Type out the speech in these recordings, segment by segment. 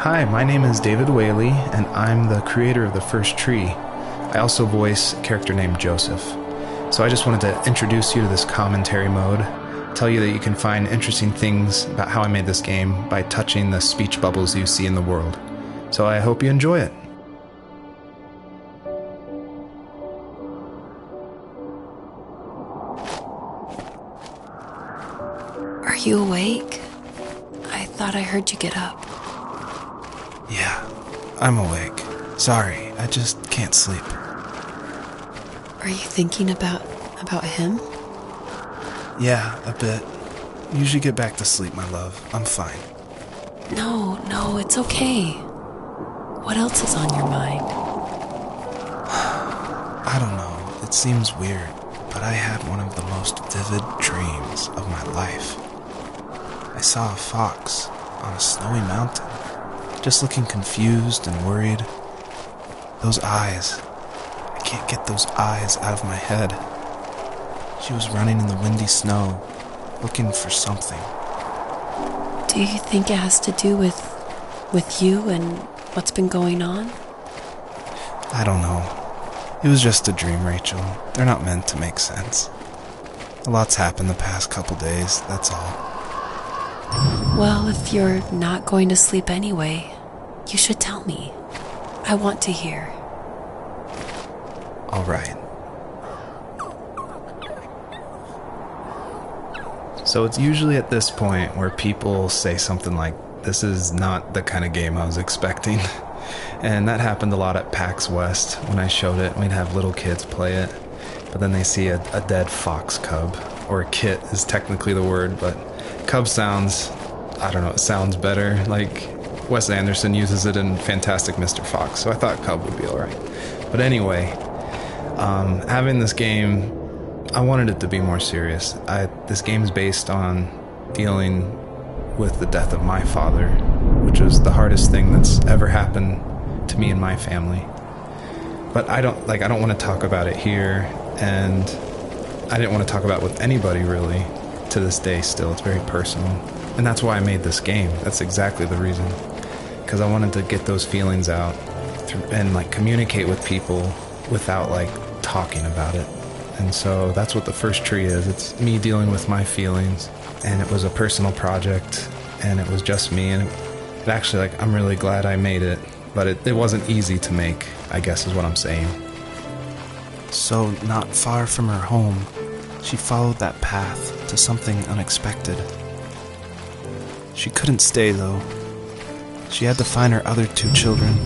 Hi, my name is David Whaley, and I'm the creator of The First Tree. I also voice a character named Joseph. So I just wanted to introduce you to this commentary mode, tell you that you can find interesting things about how I made this game by touching the speech bubbles you see in the world. So I hope you enjoy it. Are you awake? I thought I heard you get up. Yeah, I'm awake. Sorry, I just can't sleep. Are you thinking about him? Yeah, a bit. Usually get back to sleep, my love. I'm fine. No, it's okay. What else is on your mind? I don't know. It seems weird, but I had one of the most vivid dreams of my life. I saw a fox on a snowy mountain, just looking confused and worried. Those eyes. I can't get those eyes out of my head. She was running in the windy snow, looking for something. Do you think it has to do with you and what's been going on? I don't know. It was just a dream, Rachel. They're not meant to make sense. A lot's happened the past couple days, that's all. Well, if you're not going to sleep anyway, you should tell me. I want to hear. All right. So it's usually at this point where people say something like, "This is not the kind of game I was expecting." And that happened a lot at PAX West. When I showed it, we'd have little kids play it, but then they see a dead fox cub, or a kit is technically the word, but cub sounds, I don't know, it sounds better. Like Wes Anderson uses it in Fantastic Mr. Fox, so I thought cub would be alright. But anyway, having this game, I wanted it to be more serious. This game's based on dealing with the death of my father, which was the hardest thing that's ever happened to me and my family. But I don't want to talk about it here, and I didn't want to talk about it with anybody really. To this day still, it's very personal. And that's why I made this game. That's exactly the reason. Because I wanted to get those feelings out and communicate with people without talking about it. And so that's what The First Tree is. It's me dealing with my feelings, and it was a personal project, and it was just me, and it actually, I'm really glad I made it, but it wasn't easy to make, I guess is what I'm saying. So, not far from her home, she followed that path to something unexpected. She couldn't stay, though. She had to find her other 2 children.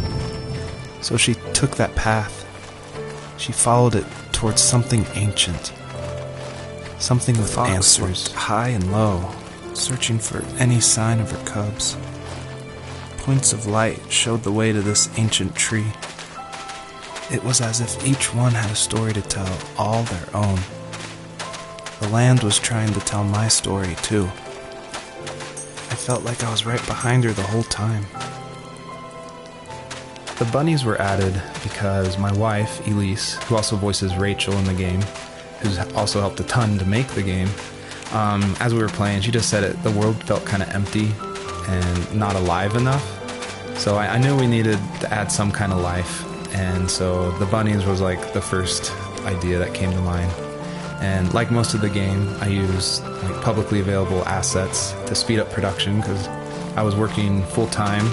So she took that path. She followed it towards something ancient. Something with answers, high and low, searching for any sign of her cubs. Points of light showed the way to this ancient tree. It was as if each one had a story to tell, all their own. The land was trying to tell my story, too. I felt like I was right behind her the whole time. The bunnies were added because my wife, Elise, who also voices Rachel in the game, who's also helped a ton to make the game, as we were playing, she just said the world felt kind of empty and not alive enough. So I knew we needed to add some kind of life, and so the bunnies was the first idea that came to mind. And like most of the game, I used publicly available assets to speed up production because I was working full-time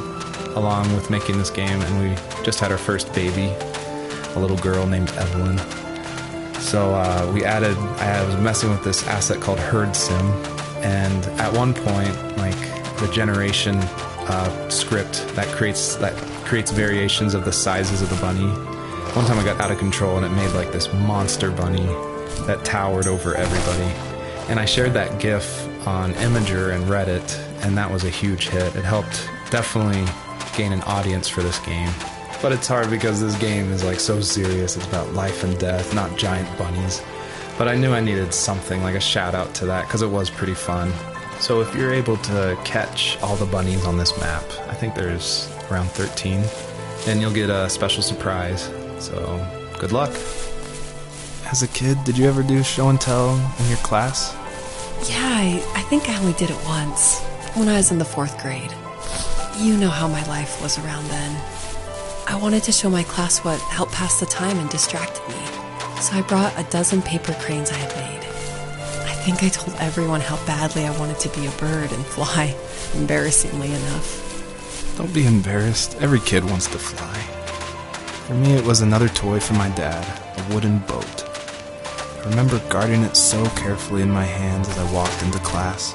along with making this game, and we just had our first baby, a little girl named Evelyn. So I was messing with this asset called Herd Sim, and at one point, the generation script that creates variations of the sizes of the bunny. One time I got out of control and it made this monster bunny that towered over everybody. And I shared that GIF on Imager and Reddit, and that was a huge hit. It helped definitely gain an audience for this game. But it's hard because this game is so serious. It's about life and death, not giant bunnies. But I knew I needed something, a shout out to that, because it was pretty fun. So if you're able to catch all the bunnies on this map, I think there's around 13, then you'll get a special surprise. So good luck. As a kid, did you ever do show and tell in your class? Yeah, I think I only did it once, when I was in the 4th grade. You know how my life was around then. I wanted to show my class what helped pass the time and distracted me. So I brought a dozen paper cranes I had made. I think I told everyone how badly I wanted to be a bird and fly, embarrassingly enough. Don't be embarrassed. Every kid wants to fly. For me, it was another toy from my dad, a wooden boat. I remember guarding it so carefully in my hands as I walked into class.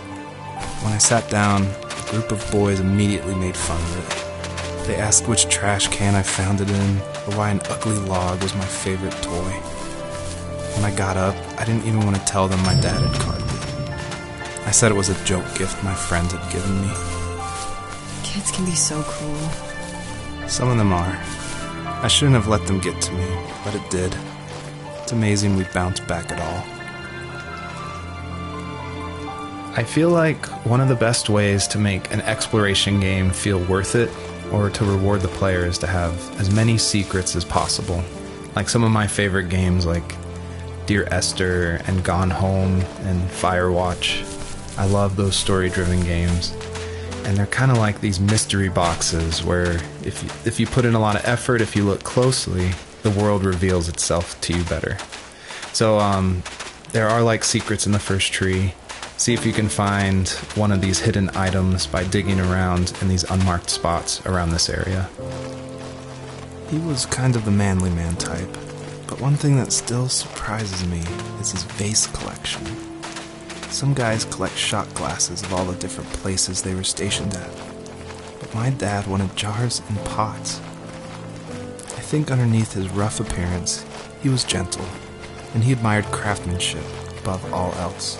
When I sat down, a group of boys immediately made fun of it. They asked which trash can I found it in, or why an ugly log was my favorite toy. When I got up, I didn't even want to tell them my dad had carved it. I said it was a joke gift my friends had given me. Kids can be so cruel. Some of them are. I shouldn't have let them get to me, but it did. It's amazing we bounced back at all. I feel like one of the best ways to make an exploration game feel worth it, or to reward the player, is to have as many secrets as possible. Like some of my favorite games like Dear Esther and Gone Home and Firewatch. I love those story-driven games. And they're kind of like these mystery boxes where if you put in a lot of effort, if you look closely, the world reveals itself to you better. So there are like secrets in the first tree. See if you can find one of these hidden items by digging around in these unmarked spots around this area. He was kind of the manly man type, but one thing that still surprises me is his vase collection. Some guys collect shot glasses of all the different places they were stationed at, but my dad wanted jars and pots. I think underneath his rough appearance, he was gentle, and he admired craftsmanship above all else.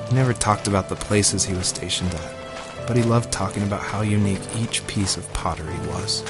He never talked about the places he was stationed at, but he loved talking about how unique each piece of pottery was.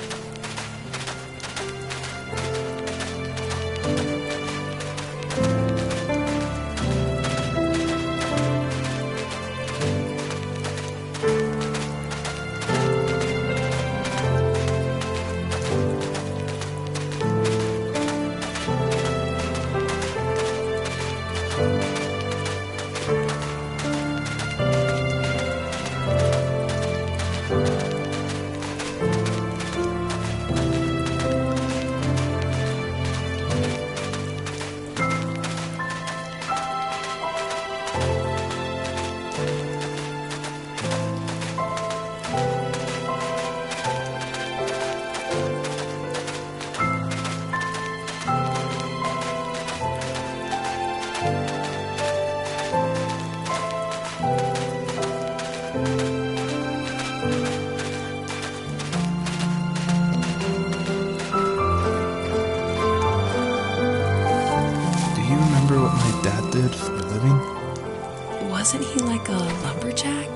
Did for a living? Wasn't he like a lumberjack?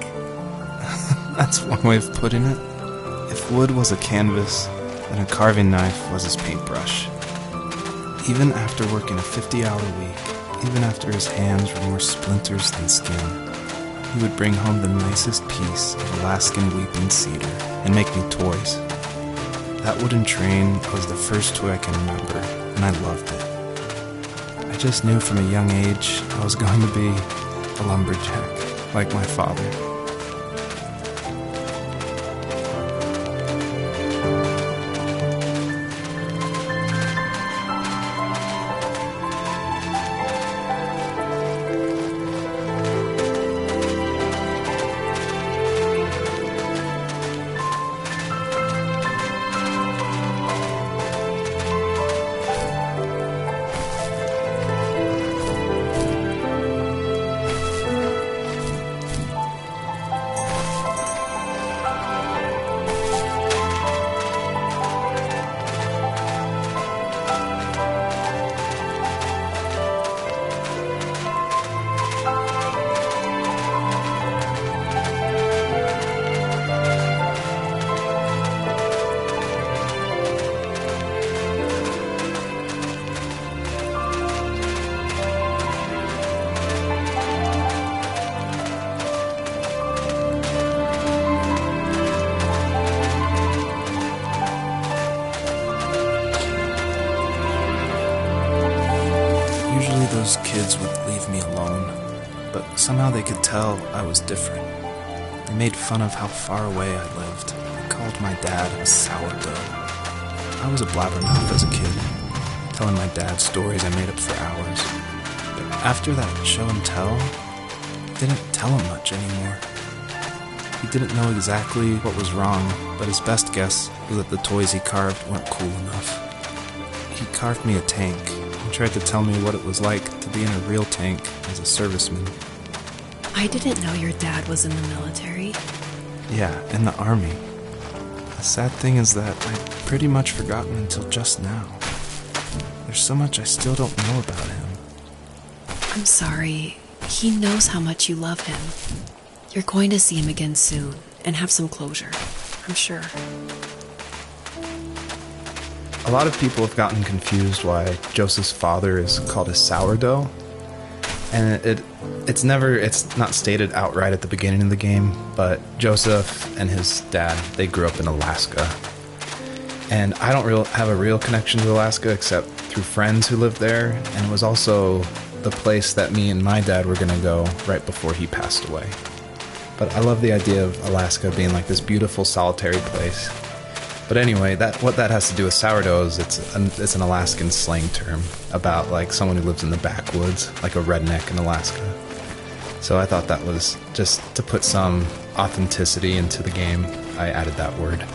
That's one way of putting it. If wood was a canvas, then a carving knife was his paintbrush. Even after working a 50-hour week, even after his hands were more splinters than skin, he would bring home the nicest piece of Alaskan weeping cedar and make me toys. That wooden train was the first toy I can remember, and I loved it. I just knew from a young age I was going to be a lumberjack, like my father. Usually those kids would leave me alone, but somehow they could tell I was different. They made fun of how far away I lived, called my dad a sourdough. I was a blabbermouth as a kid, telling my dad stories I made up for hours. But after that show and tell, I didn't tell him much anymore. He didn't know exactly what was wrong, but his best guess was that the toys he carved weren't cool enough. He carved me a tank and tried to tell me what it was like to be in a real tank as a serviceman. I didn't know your dad was in the military. Yeah, in the army. The sad thing is that I'd pretty much forgotten until just now. There's so much I still don't know about him. I'm sorry. He knows how much you love him. You're going to see him again soon and have some closure, I'm sure. A lot of people have gotten confused why Joseph's father is called a sourdough. And it's not stated outright at the beginning of the game, but Joseph and his dad, they grew up in Alaska. And I don't have a real connection to Alaska except through friends who lived there, and it was also the place that me and my dad were going to go right before he passed away. But I love the idea of Alaska being like this beautiful solitary place. But anyway, what that has to do with sourdough is it's an Alaskan slang term about like someone who lives in the backwoods, like a redneck in Alaska. So I thought that was just to put some authenticity into the game. I added that word.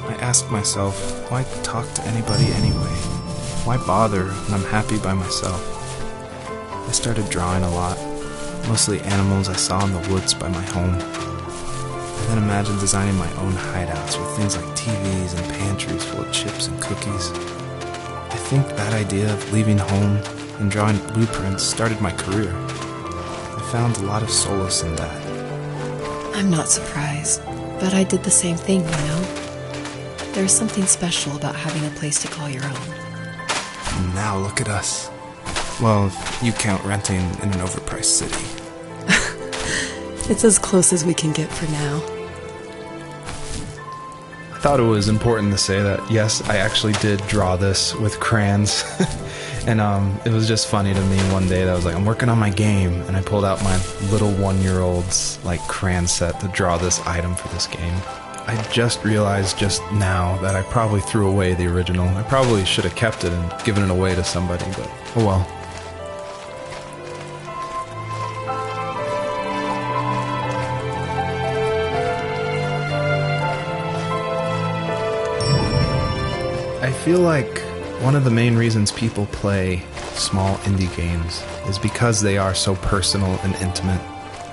I asked myself, why talk to anybody anyway? Why bother when I'm happy by myself? I started drawing a lot, mostly animals I saw in the woods by my home. I then imagined designing my own hideouts with things like TVs and pantries full of chips and cookies. I think that idea of leaving home and drawing blueprints started my career. I found a lot of solace in that. I'm not surprised, but I did the same thing, you know? There's something special about having a place to call your own. And now look at us. Well, if you count renting in an overpriced city. It's as close as we can get for now. I thought it was important to say that, yes, I actually did draw this with crayons. And it was just funny to me one day that I was like, I'm working on my game, and I pulled out my little 1-year-old's like crayon set to draw this item for this game. I just realized just now that I probably threw away the original. I probably should have kept it and given it away to somebody, but oh well. I feel like one of the main reasons people play small indie games is because they are so personal and intimate.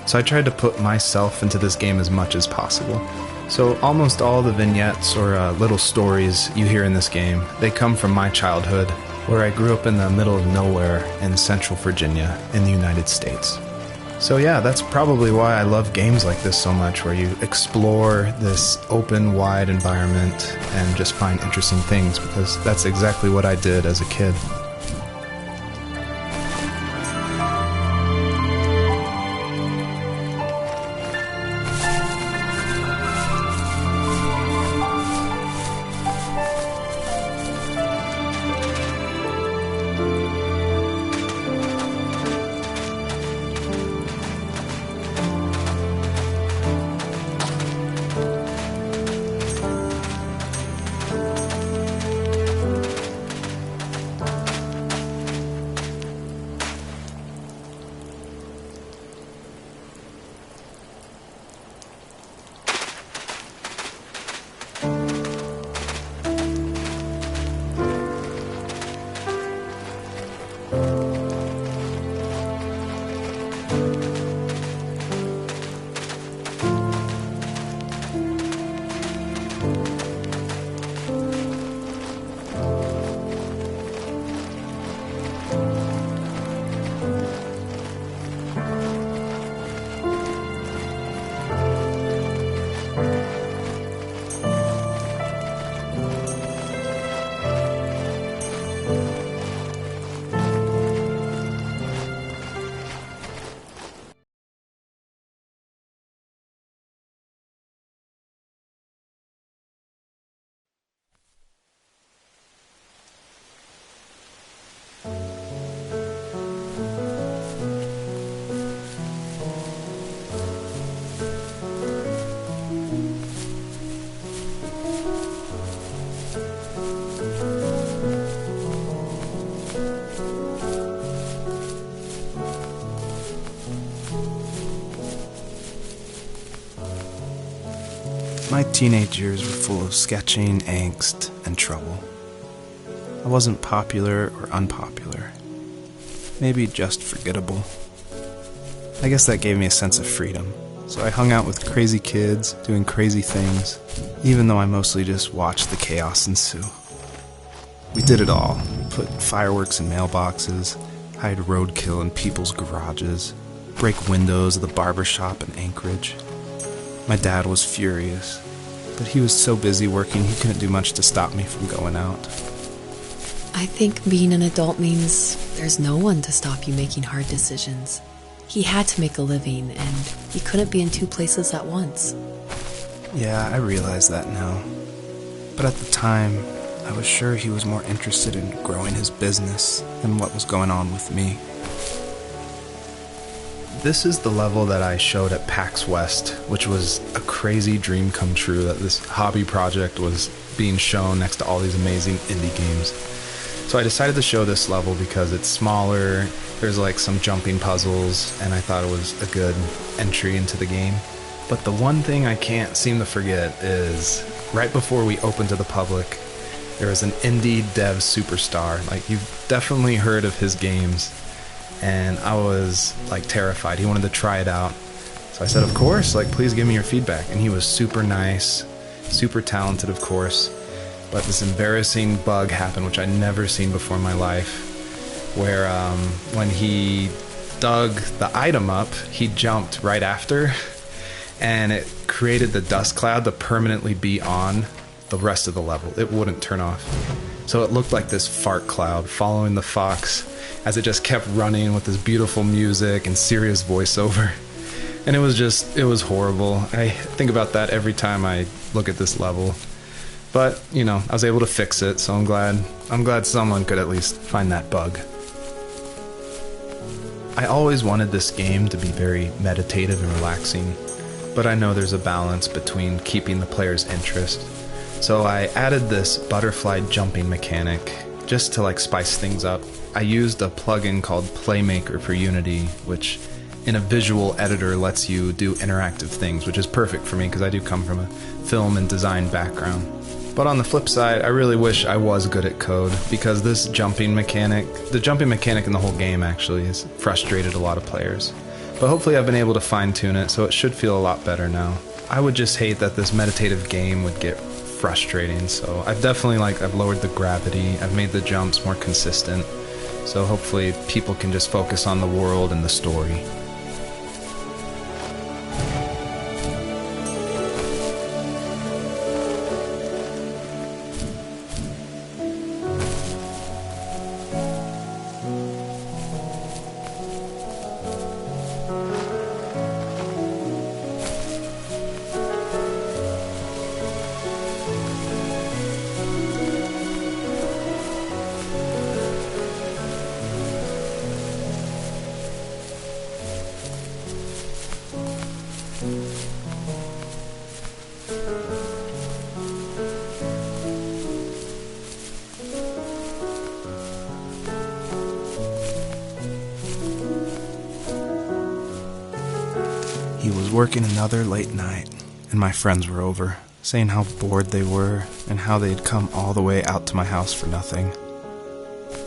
So I tried to put myself into this game as much as possible. So almost all the vignettes or little stories you hear in this game, they come from my childhood, where I grew up in the middle of nowhere in Central Virginia in the United States. So yeah, that's probably why I love games like this so much, where you explore this open, wide environment and just find interesting things, because that's exactly what I did as a kid. teenage years were full of sketching, angst, and trouble. I wasn't popular or unpopular. Maybe just forgettable. I guess that gave me a sense of freedom. So I hung out with crazy kids, doing crazy things, even though I mostly just watched the chaos ensue. We did it all. Put fireworks in mailboxes, hide roadkill in people's garages, break windows of the barber shop in Anchorage. My dad was furious, but he was so busy working he couldn't do much to stop me from going out. I think being an adult means there's no one to stop you making hard decisions. He had to make a living, and he couldn't be in two places at once. Yeah, I realize that now. But at the time, I was sure he was more interested in growing his business than what was going on with me. This is the level that I showed at PAX West, which was a crazy dream come true that this hobby project was being shown next to all these amazing indie games. So I decided to show this level because it's smaller, there's like some jumping puzzles, and I thought it was a good entry into the game. But the one thing I can't seem to forget is right before we opened to the public, there was an indie dev superstar. Like, you've definitely heard of his games, and I was like terrified. He wanted to try it out. So I said, of course, like, please give me your feedback. And he was super nice, super talented, of course. But this embarrassing bug happened, which I'd never seen before in my life, where when he dug the item up, he jumped right after, and it created the dust cloud to permanently be on the rest of the level. It wouldn't turn off. So it looked like this fart cloud following the fox as it just kept running with this beautiful music and serious voiceover. And it was horrible. I think about that every time I look at this level. But, you know, I was able to fix it, so I'm glad someone could at least find that bug. I always wanted this game to be very meditative and relaxing, but I know there's a balance between keeping the player's interest. So I added this butterfly jumping mechanic just to like spice things up. I used a plugin called Playmaker for Unity, which in a visual editor lets you do interactive things, which is perfect for me because I do come from a film and design background. But on the flip side, I really wish I was good at code, because this jumping mechanic, the jumping mechanic in the whole game actually has frustrated a lot of players. But hopefully I've been able to fine-tune it, so it should feel a lot better now. I would just hate that this meditative game would get frustrating, so I've lowered the gravity, I've made the jumps more consistent, so hopefully people can just focus on the world and the story. He was working another late night, and my friends were over, saying how bored they were and how they'd come all the way out to my house for nothing.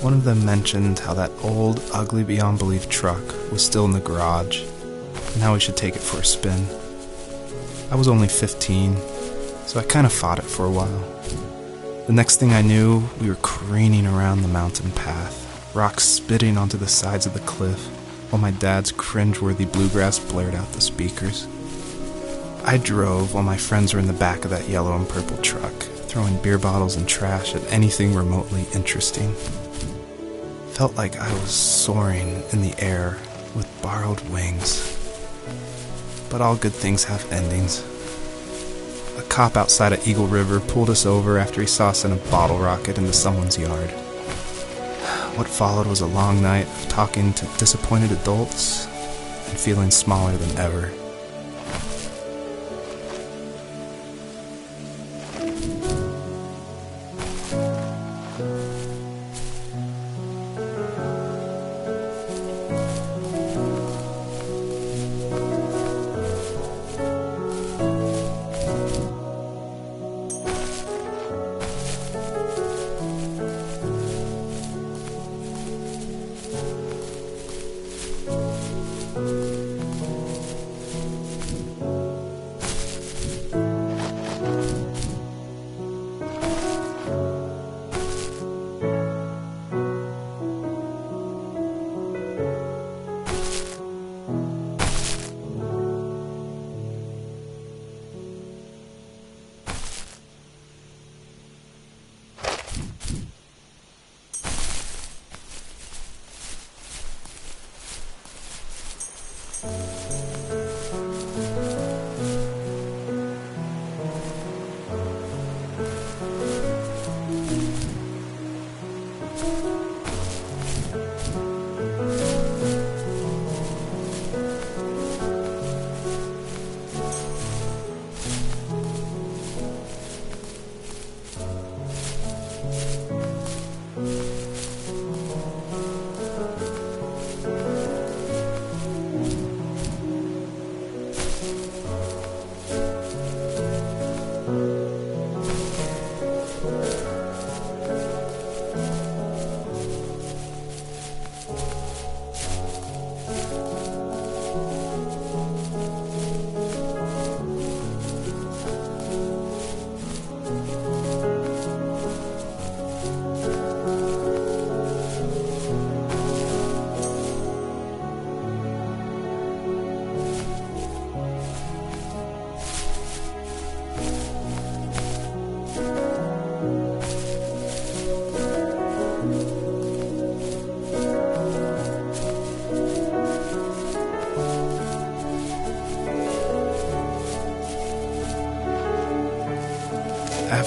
One of them mentioned how that old, ugly beyond belief truck was still in the garage, and how we should take it for a spin. I was only 15, so I kind of fought it for a while. The next thing I knew, we were careening around the mountain path, rocks spitting onto the sides of the cliff, while my dad's cringeworthy bluegrass blared out the speakers. I drove while my friends were in the back of that yellow and purple truck, throwing beer bottles and trash at anything remotely interesting. Felt like I was soaring in the air with borrowed wings. But all good things have endings. A cop outside of Eagle River pulled us over after he saw us in a bottle rocket into someone's yard. What followed was a long night of talking to disappointed adults and feeling smaller than ever.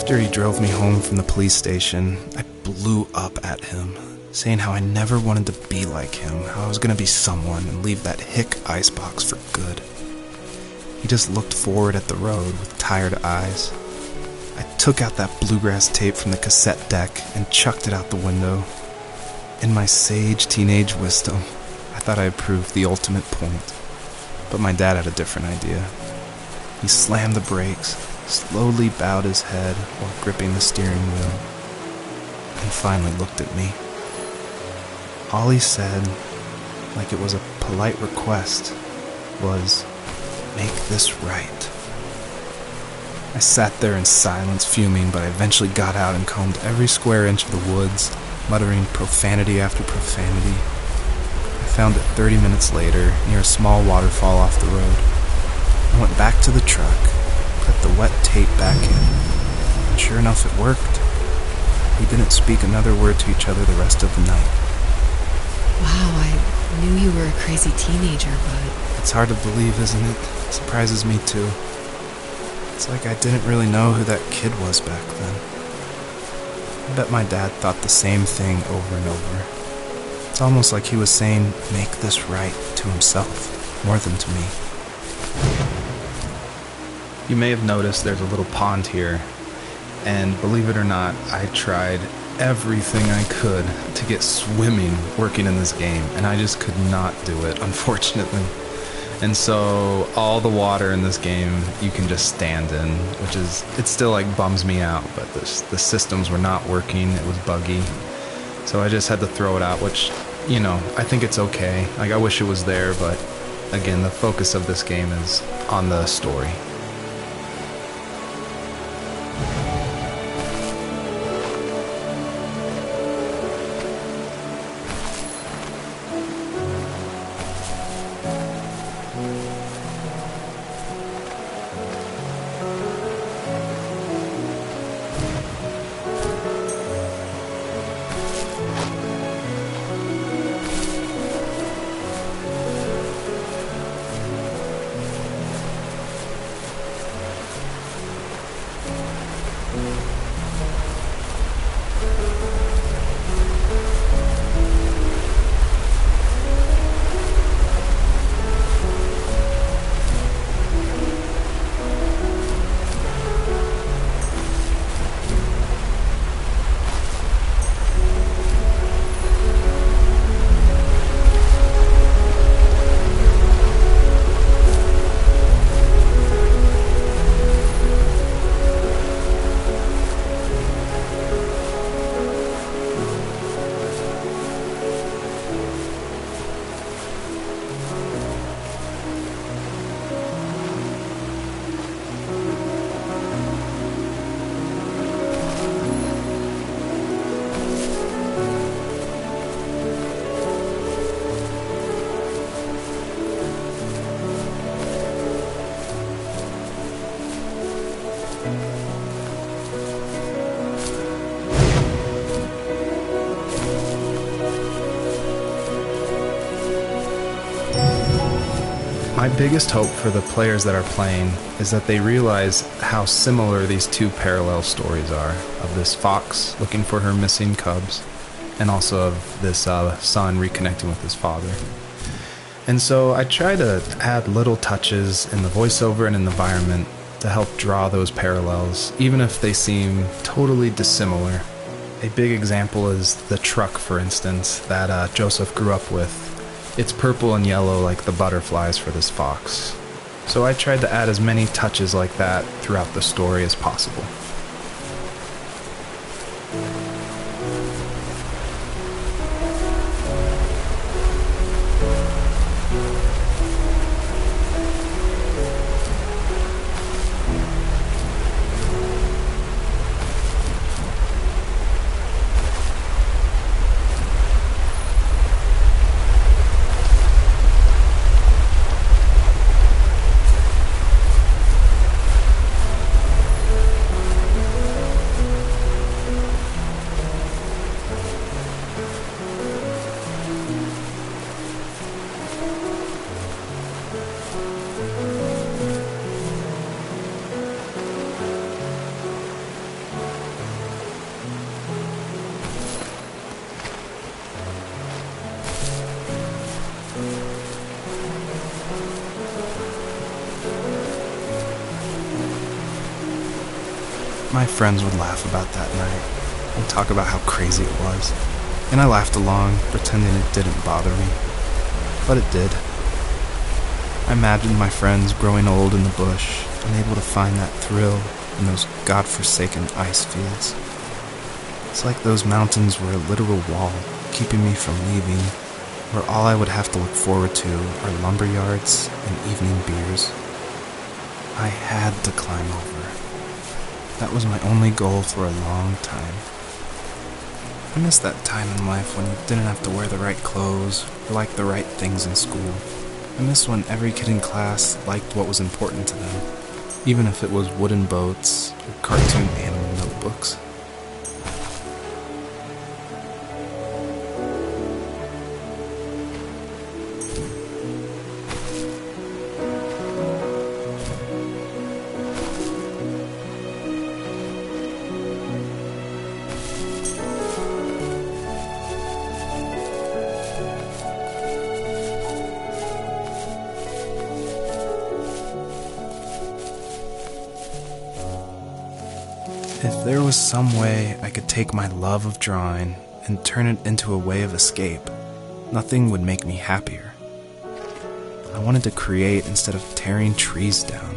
After he drove me home from the police station, I blew up at him, saying how I never wanted to be like him, how I was going to be someone and leave that hick icebox for good. He just looked forward at the road with tired eyes. I took out that bluegrass tape from the cassette deck and chucked it out the window. In my sage teenage wisdom, I thought I had proved the ultimate point. But my dad had a different idea. He slammed the brakes, slowly bowed his head while gripping the steering wheel, and finally looked at me. All he said, like it was a polite request, was, "Make this right." I sat there in silence, fuming, but I eventually got out and combed every square inch of the woods, muttering profanity after profanity. I found it 30 minutes later, near a small waterfall off the road. I went back to the truck, put the wet tape back in, and sure enough it worked. We didn't speak another word to each other the rest of the night. Wow, I knew you were a crazy teenager, but... It's hard to believe, isn't it? It surprises me too. It's like I didn't really know who that kid was back then. I bet my dad thought the same thing over and over. It's almost like he was saying, "Make this right," to himself, more than to me. You may have noticed there's a little pond here, and believe it or not, I tried everything I could to get swimming working in this game, and I just could not do it, unfortunately. And so all the water in this game you can just stand in, which is, it still like bums me out, but the systems were not working, it was buggy. So I just had to throw it out, which, you know, I think it's okay. Like, I wish it was there, but again, the focus of this game is on the story. My biggest hope for the players that are playing is that they realize how similar these two parallel stories are, of this fox looking for her missing cubs, and also of this son reconnecting with his father. And so I try to add little touches in the voiceover and in the environment to help draw those parallels, even if they seem totally dissimilar. A big example is the truck, for instance, that Joseph grew up with. It's purple and yellow like the butterflies for this fox. So I tried to add as many touches like that throughout the story as possible. friends would laugh about that night and talk about how crazy it was, and I laughed along, pretending it didn't bother me. But it did. I imagined my friends growing old in the bush, unable to find that thrill in those godforsaken ice fields. It's like those mountains were a literal wall, keeping me from leaving, where all I would have to look forward to are lumber yards and evening beers. I had to climb over. That was my only goal for a long time. I miss that time in life when you didn't have to wear the right clothes or like the right things in school. I miss when every kid in class liked what was important to them, even if it was wooden boats or cartoon animal notebooks. If there was some way I could take my love of drawing and turn it into a way of escape, nothing would make me happier. I wanted to create instead of tearing trees down.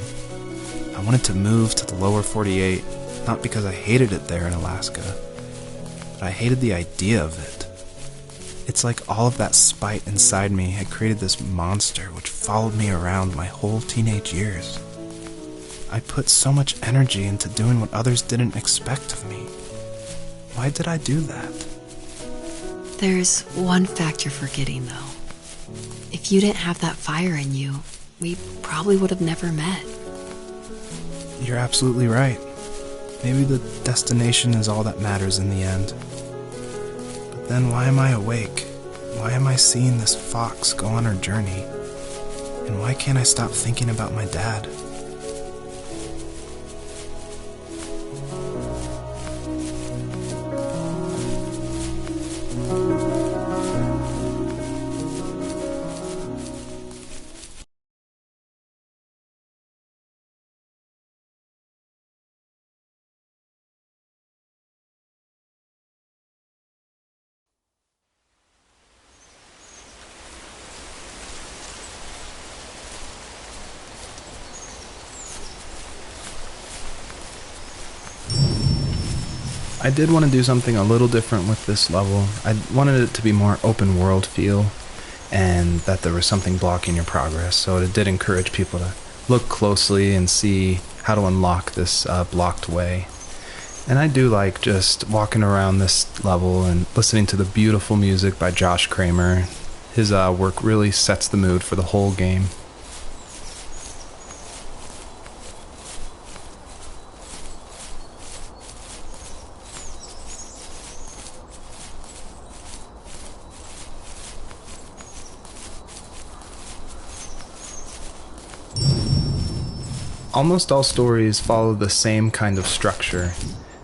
I wanted to move to the lower 48, not because I hated it there in Alaska, but I hated the idea of it. It's like all of that spite inside me had created this monster which followed me around my whole teenage years. I put so much energy into doing what others didn't expect of me. Why did I do that? There's one fact you're forgetting, though. If you didn't have that fire in you, we probably would have never met. You're absolutely right. Maybe the destination is all that matters in the end. But then why am I awake? Why am I seeing this fox go on her journey? And why can't I stop thinking about my dad? I did want to do something a little different with this level. I wanted it to be more open world feel, and that there was something blocking your progress, so it did encourage people to look closely and see how to unlock this blocked way. And I do like just walking around this level and listening to the beautiful music by Josh Kramer. His work really sets the mood for the whole game. Almost all stories follow the same kind of structure,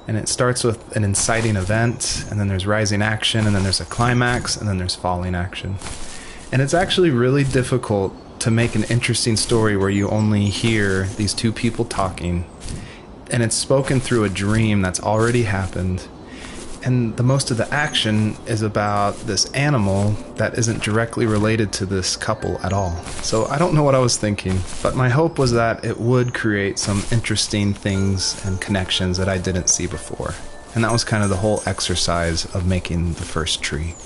and it starts with an inciting event, and then there's rising action, and then there's a climax, and then there's falling action. And it's actually really difficult to make an interesting story where you only hear these two people talking, and it's spoken through a dream that's already happened, and the most of the action is about this animal that isn't directly related to this couple at all. So I don't know what I was thinking, but my hope was that it would create some interesting things and connections that I didn't see before. And that was kind of the whole exercise of making the first tree.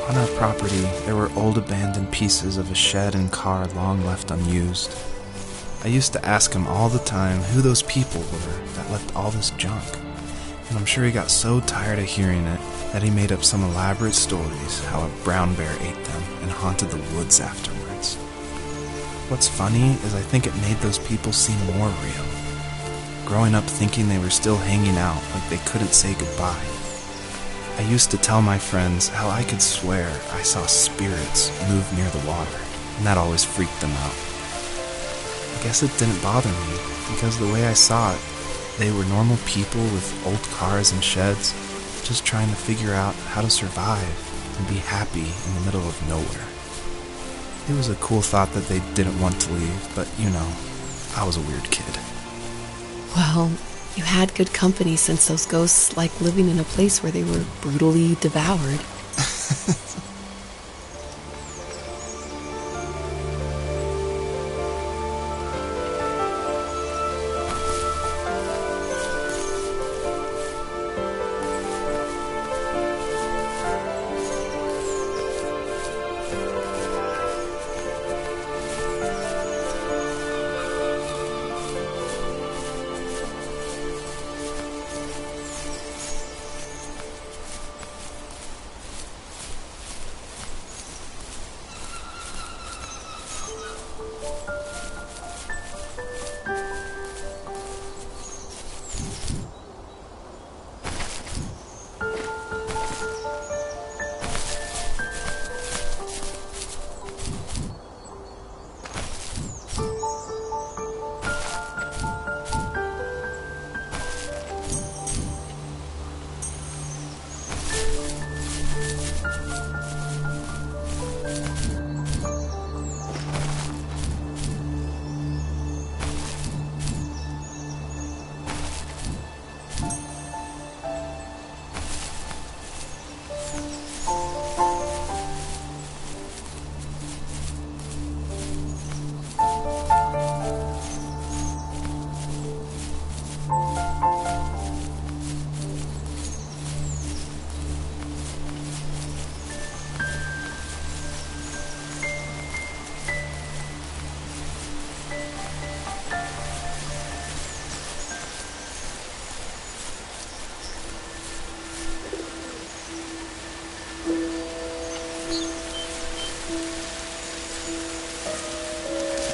On our property, there were old abandoned pieces of a shed and car long left unused. I used to ask him all the time who those people were that left all this junk, and I'm sure he got so tired of hearing it that he made up some elaborate stories how a brown bear ate them and haunted the woods afterwards. What's funny is I think it made those people seem more real. Growing up thinking they were still hanging out like they couldn't say goodbye. I used to tell my friends how I could swear I saw spirits move near the water, and that always freaked them out. I guess it didn't bother me, because the way I saw it, they were normal people with old cars and sheds, just trying to figure out how to survive and be happy in the middle of nowhere. It was a cool thought that they didn't want to leave, but I was a weird kid. Well, you had good company since those ghosts like living in a place where they were brutally devoured.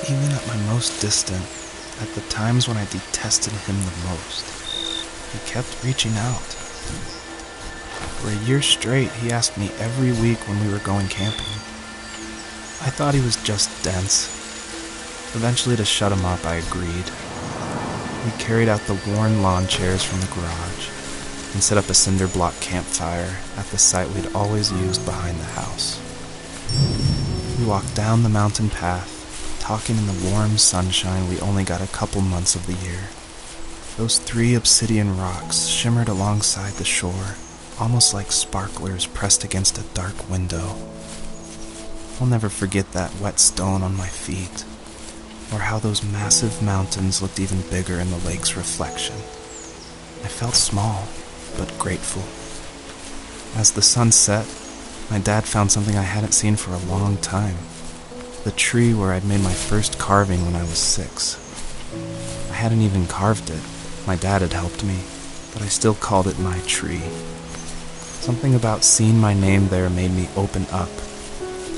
Even at my most distant, at the times when I detested him the most, he kept reaching out. For a year straight, he asked me every week when we were going camping. I thought he was just dense. Eventually, to shut him up, I agreed. We carried out the worn lawn chairs from the garage and set up a cinder block campfire at the site we'd always used behind the house. We walked down the mountain path, talking in the warm sunshine we only got a couple months of the year. Those 3 obsidian rocks shimmered alongside the shore, almost like sparklers pressed against a dark window. I'll never forget that wet stone on my feet, or how those massive mountains looked even bigger in the lake's reflection. I felt small, but grateful. As the sun set, my dad found something I hadn't seen for a long time. The tree where I'd made my first carving when I was 6. I hadn't even carved it. My dad had helped me, but I still called it my tree. Something about seeing my name there made me open up,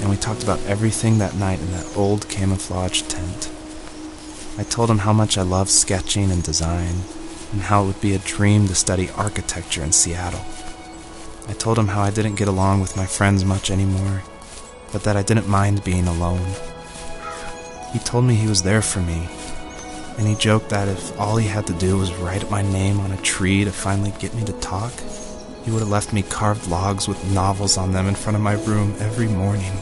and we talked about everything that night in that old camouflage tent. I told him how much I loved sketching and design, and how it would be a dream to study architecture in Seattle. I told him how I didn't get along with my friends much anymore, but that I didn't mind being alone. He told me he was there for me, and he joked that if all he had to do was write my name on a tree to finally get me to talk, he would have left me carved logs with novels on them in front of my room every morning.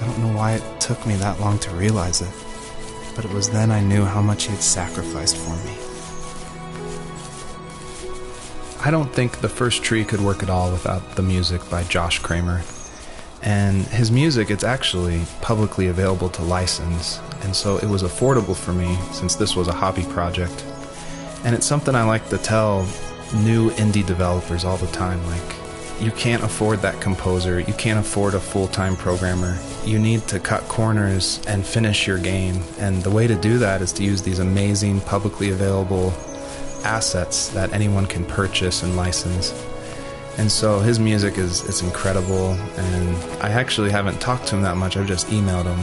I don't know why it took me that long to realize it, but it was then I knew how much he had sacrificed for me. I don't think The First Tree could work at all without the music by Josh Kramer. And his music, it's actually publicly available to license, and so it was affordable for me since this was a hobby project. And it's something I like to tell new indie developers all the time. Like, you can't afford that composer. You can't afford a full-time programmer. You need to cut corners and finish your game. And the way to do that is to use these amazing publicly available assets that anyone can purchase and license. And so his music is incredible. And I actually haven't talked to him that much. I've just emailed him.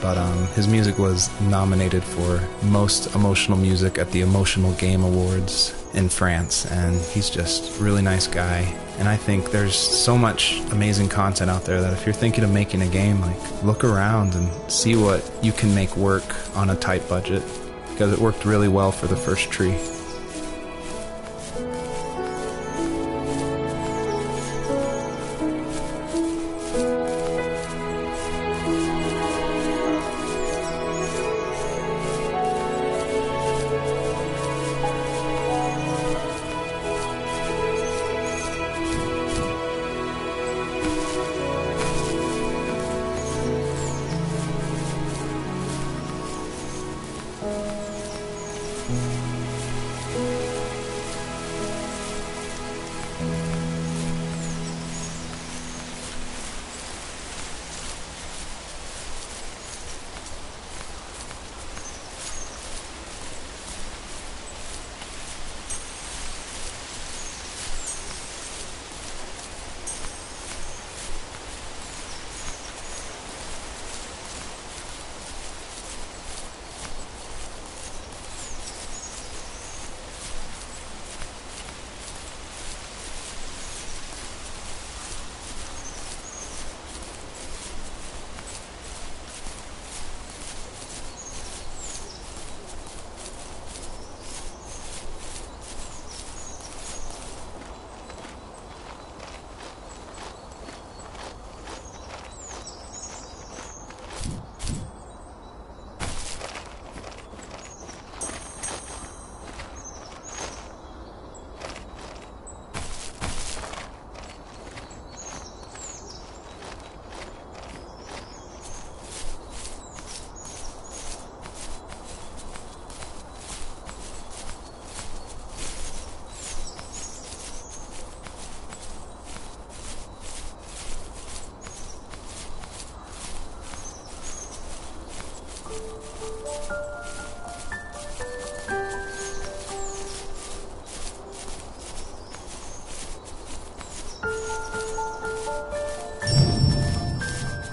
But his music was nominated for Most Emotional Music at the Emotional Game Awards in France. And he's just a really nice guy. And I think there's so much amazing content out there that if you're thinking of making a game, like, look around and see what you can make work on a tight budget, because it worked really well for the first tree.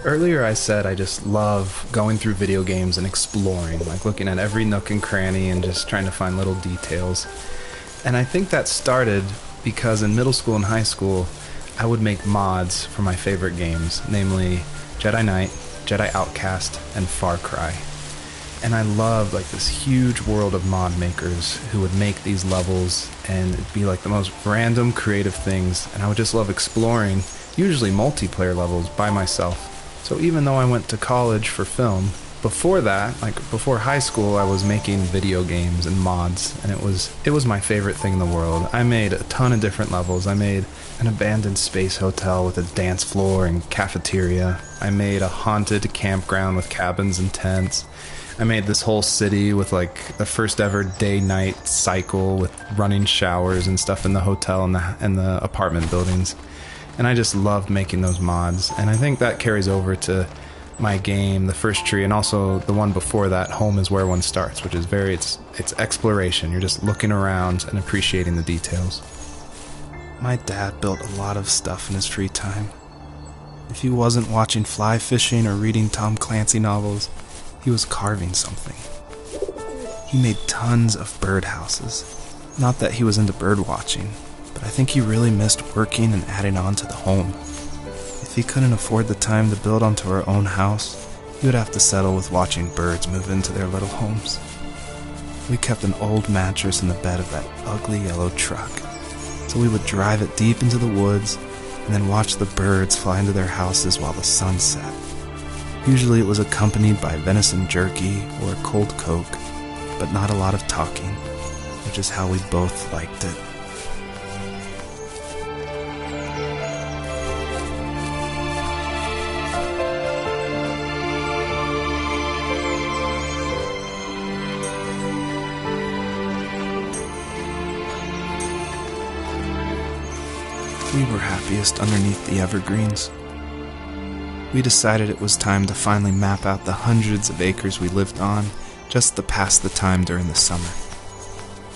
Earlier I said I just love going through video games and exploring, like looking at every nook and cranny and just trying to find little details. And I think that started because in middle school and high school, I would make mods for my favorite games, namely Jedi Knight, Jedi Outcast, and Far Cry. And I loved like this huge world of mod makers who would make these levels, and it'd be like the most random creative things, and I would just love exploring, usually multiplayer levels by myself. So even though I went to college for film, before that, like before high school, I was making video games and mods, and it was my favorite thing in the world. I made a ton of different levels. I made an abandoned space hotel with a dance floor and cafeteria. I made a haunted campground with cabins and tents. I made this whole city with like the first ever day-night cycle with running showers and stuff in the hotel and the apartment buildings. And I just loved making those mods. And I think that carries over to my game, The First Tree, and also the one before that, Home is Where One Starts, which is it's exploration. You're just looking around and appreciating the details. My dad built a lot of stuff in his free time. If he wasn't watching fly fishing or reading Tom Clancy novels, he was carving something. He made tons of birdhouses. Not that he was into bird watching, but I think he really missed working and adding on to the home. If he couldn't afford the time to build onto our own house, he would have to settle with watching birds move into their little homes. We kept an old mattress in the bed of that ugly yellow truck, so we would drive it deep into the woods and then watch the birds fly into their houses while the sun set. Usually it was accompanied by venison jerky or a cold Coke, but not a lot of talking, which is how we both liked it. We were happiest underneath the evergreens. We decided it was time to finally map out the hundreds of acres we lived on just to pass the time during the summer.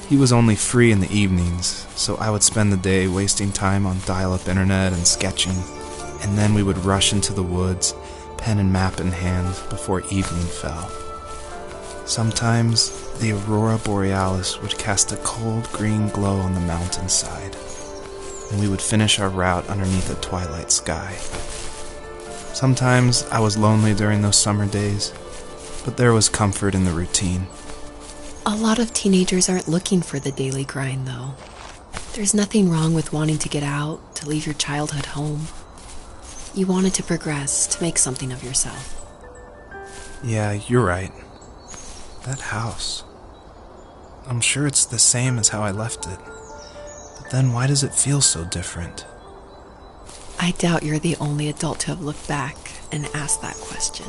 He was only free in the evenings, so I would spend the day wasting time on dial-up internet and sketching, and then we would rush into the woods, pen and map in hand, before evening fell. Sometimes the aurora borealis would cast a cold green glow on the mountainside, and we would finish our route underneath a twilight sky. Sometimes I was lonely during those summer days, but there was comfort in the routine. A lot of teenagers aren't looking for the daily grind, though. There's nothing wrong with wanting to get out, to leave your childhood home. You wanted to progress, to make something of yourself. Yeah, you're right. That house. I'm sure it's the same as how I left it. But then why does it feel so different? I doubt you're the only adult to have looked back and asked that question.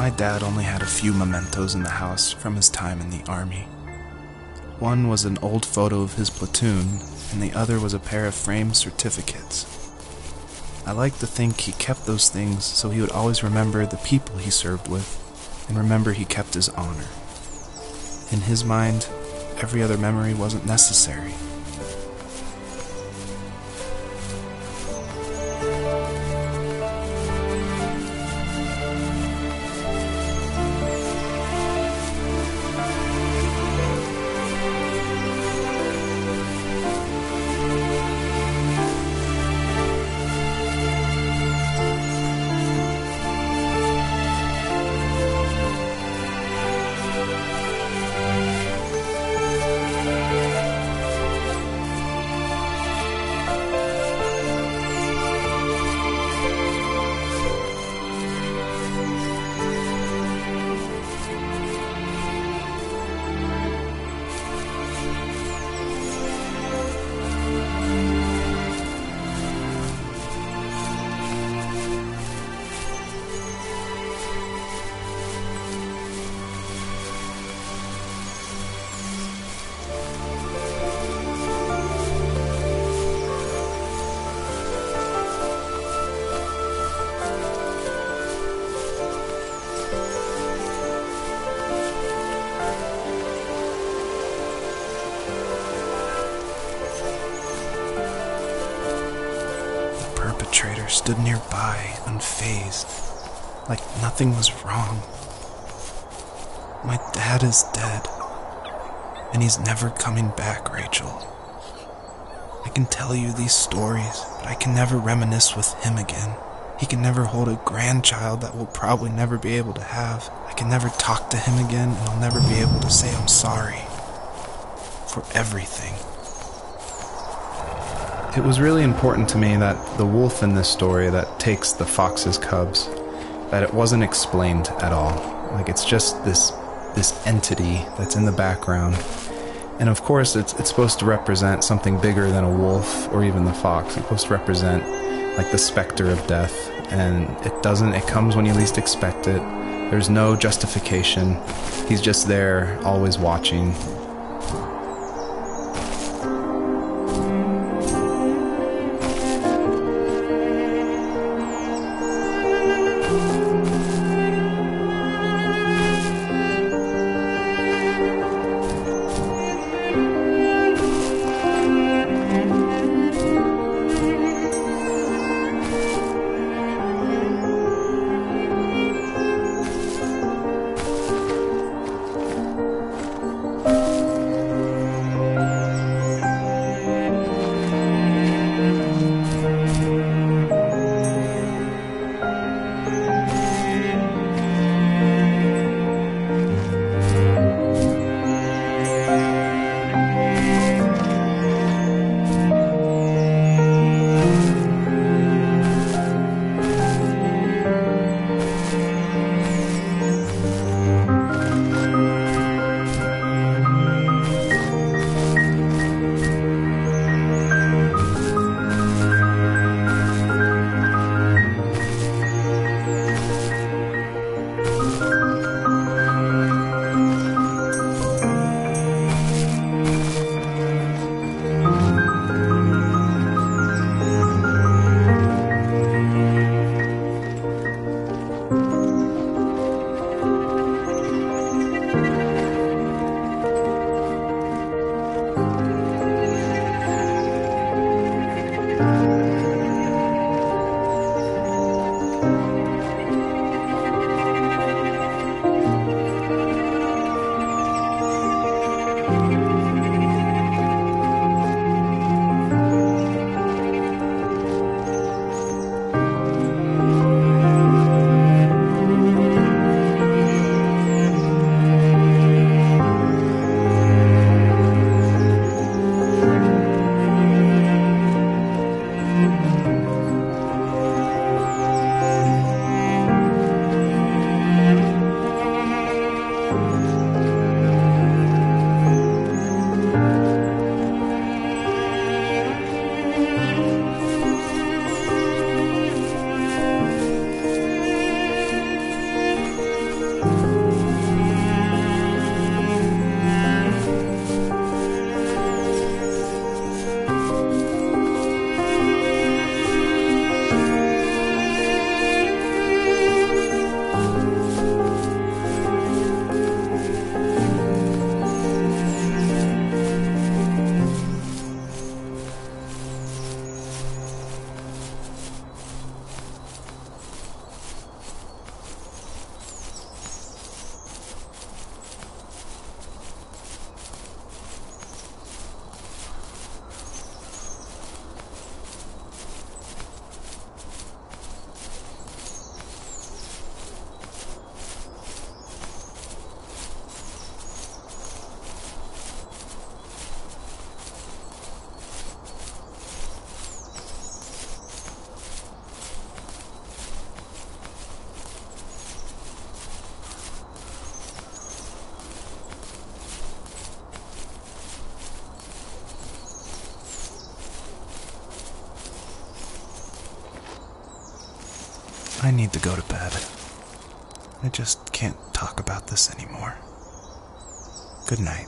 My dad only had a few mementos in the house from his time in the army. One was an old photo of his platoon, and the other was a pair of framed certificates. I like to think he kept those things so he would always remember the people he served with, and remember he kept his honor. In his mind, every other memory wasn't necessary. Perpetrator stood nearby, unfazed, like nothing was wrong. My dad is dead, and he's never coming back, Rachel. I can tell you these stories, but I can never reminisce with him again. He can never hold a grandchild that we'll probably never be able to have. I can never talk to him again, and I'll never be able to say I'm sorry for everything. It was really important to me that the wolf in this story that takes the fox's cubs, that it wasn't explained at all. Like, it's just this entity that's in the background. And of course, it's supposed to represent something bigger than a wolf or even the fox. It's supposed to represent like the specter of death. And it comes when you least expect it. There's no justification. He's just there, always watching. I need to go to bed. I just can't talk about this anymore. Good night.